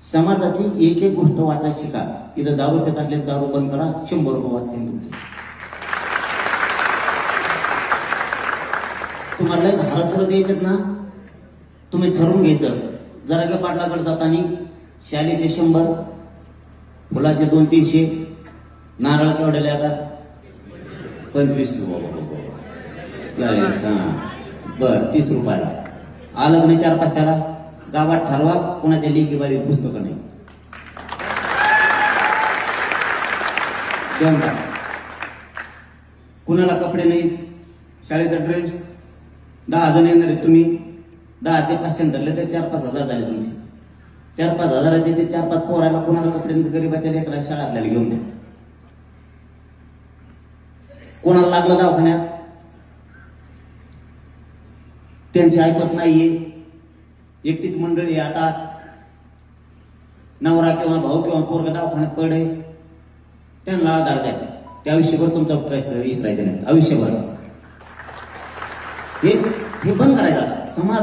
समाजाची एक एक गोष्ट वाचायला शिका. इथं दारू पितातले दारू बंद करा, 100 रुपये वाचतील तुमचे. तुम्हाला हारातुरं द्यायचेत ना, तुम्ही ठरवून घ्यायचं. जरागे पाटलाकडे जाताना शालीचे 100, फुलाचे 200-300, नारळ केवढ्याले आता 25 40. बर 30 रुपयाला आलं नाही. 4-5ला गावात ठरवा, कोणाच्या लेखी बाळी पुस्तकं नाही देऊन टाका. कुणाला कपडे नाही, शाळेचा ड्रेस 10 जण येणार आहेत, तुम्ही 10चे 500 धरले तर 4-5 हजार झाले तुमचे. 4-5 हजाराचे ते 4-5 पोराला कुणाला कपडे नाही, गरीबाच्या लेकराला शाळा आपल्याला घेऊन द्या. कोणाला लागलं दवाखान्यात, त्यांची ऐकत नाहीये. एकटीच मंडळी आता नवरा किंवा भाऊ किंवा पोरगा दवाखान्यात पडे, त्यांना आधार द्या. त्या आयुष्यभर तुमचा काय इसरायचं नाही, आयुष्यभर. हे बंद करायचं समाज.